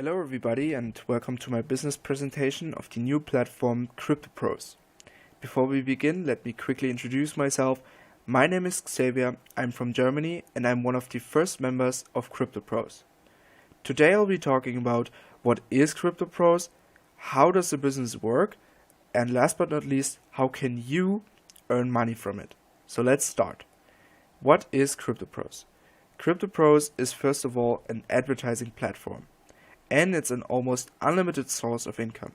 Hello everybody and welcome to my business presentation of the new platform Cryptopros. Before we begin, let me quickly introduce myself. My name is Xavier, I'm from Germany and I'm one of the first members of Cryptopros. Today I'll be talking about what is Cryptopros, how does the business work, and last but not least, how can you earn money from it. So let's start. What is Cryptopros? Cryptopros is first of all an advertising platform. And it's an almost unlimited source of income.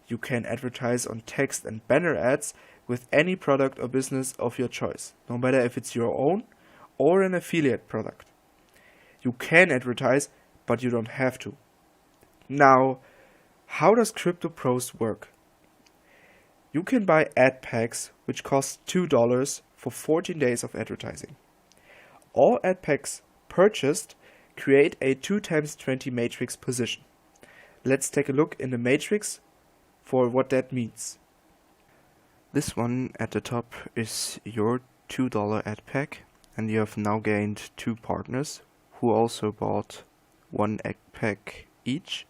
You can advertise on text and banner ads with any product or business of your choice, no matter if it's your own or an affiliate product. You can advertise, but you don't have to. Now, how does Cryptopros work? You can buy ad packs which cost $2 for 14 days of advertising. All ad packs purchased create a 2x20 matrix position. Let's take a look in the matrix for what that means. This one at the top is your $2 ad pack, and you have now gained 2 partners who also bought 1 ad pack each,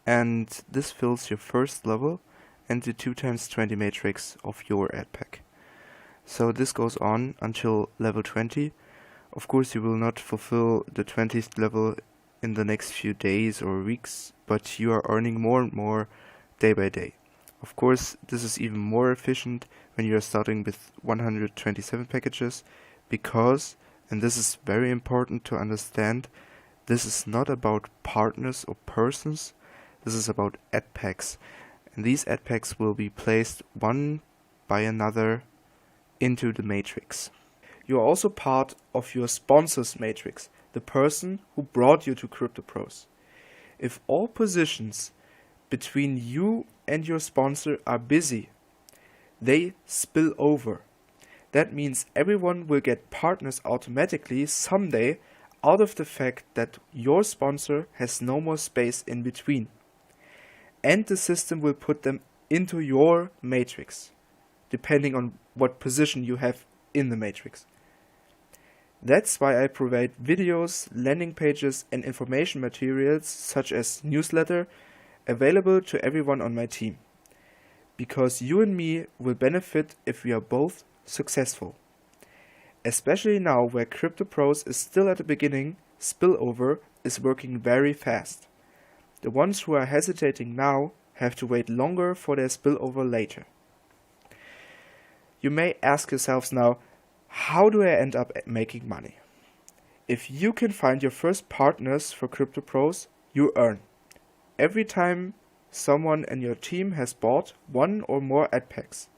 and this fills your first level and the 2x20 matrix of your ad pack. So this goes on until level 20. Of course, you will not fulfill the 20th level in the next few days or weeks, but you are earning more and more day by day. Of course, this is even more efficient when you are starting with 127 packages because, and this is very important to understand, this is not about partners or persons, this is about ad packs. And these ad packs will be placed one by another into the matrix. You are also part of your sponsor's matrix, the person who brought you to Cryptopros. If all positions between you and your sponsor are busy, they spill over. That means everyone will get partners automatically someday out of the fact that your sponsor has no more space in between. And the system will put them into your matrix, depending on what position you have in the matrix. That's why I provide videos, landing pages and information materials such as newsletter available to everyone on my team. Because you and me will benefit if we are both successful. Especially now where Cryptopros is still at the beginning, spillover is working very fast. The ones who are hesitating now have to wait longer for their spillover later. You may ask yourselves now, how do I end up making money? If you can find your first partners for Cryptopros, you earn. Every time someone in your team has bought 1 or more ad packs,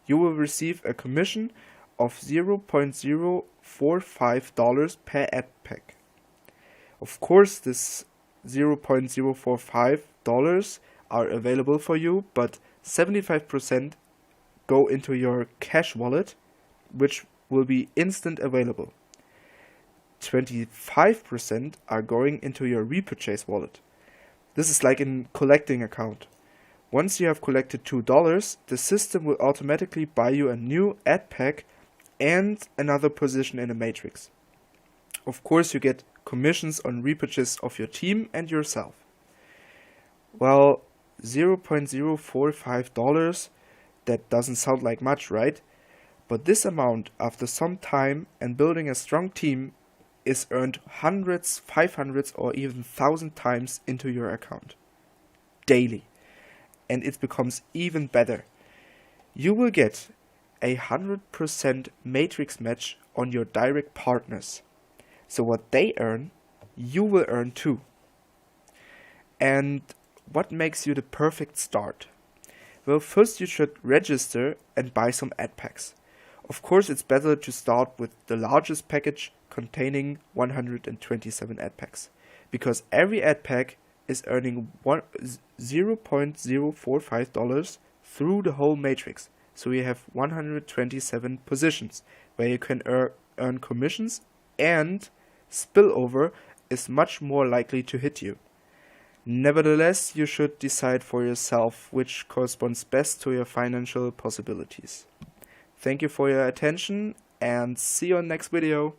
you will receive a commission of $0.045 per ad pack. Of course, this $0.045 are available for you, but 75% go into your cash wallet, which will be instant available. 25% are going into your repurchase wallet. This is like a collecting account. Once you have collected $2, the system will automatically buy you a new ad pack and another position in a matrix. Of course, you get commissions on repurchase of your team and yourself. Well, $0.045, that doesn't sound like much, right? But this amount, after some time and building a strong team, is earned hundreds, 500s or even 1,000 times into your account. Daily. And it becomes even better. You will get 100% matrix match on your direct partners. So what they earn, you will earn too. And what makes you the perfect start? Well, first you should register and buy some ad packs. Of course, it's better to start with the largest package containing 127 ad packs, because every ad pack is earning $0.045 through the whole matrix. So you have 127 positions where you can earn commissions, and spillover is much more likely to hit you. Nevertheless, you should decide for yourself which corresponds best to your financial possibilities. Thank you for your attention and see you on next video.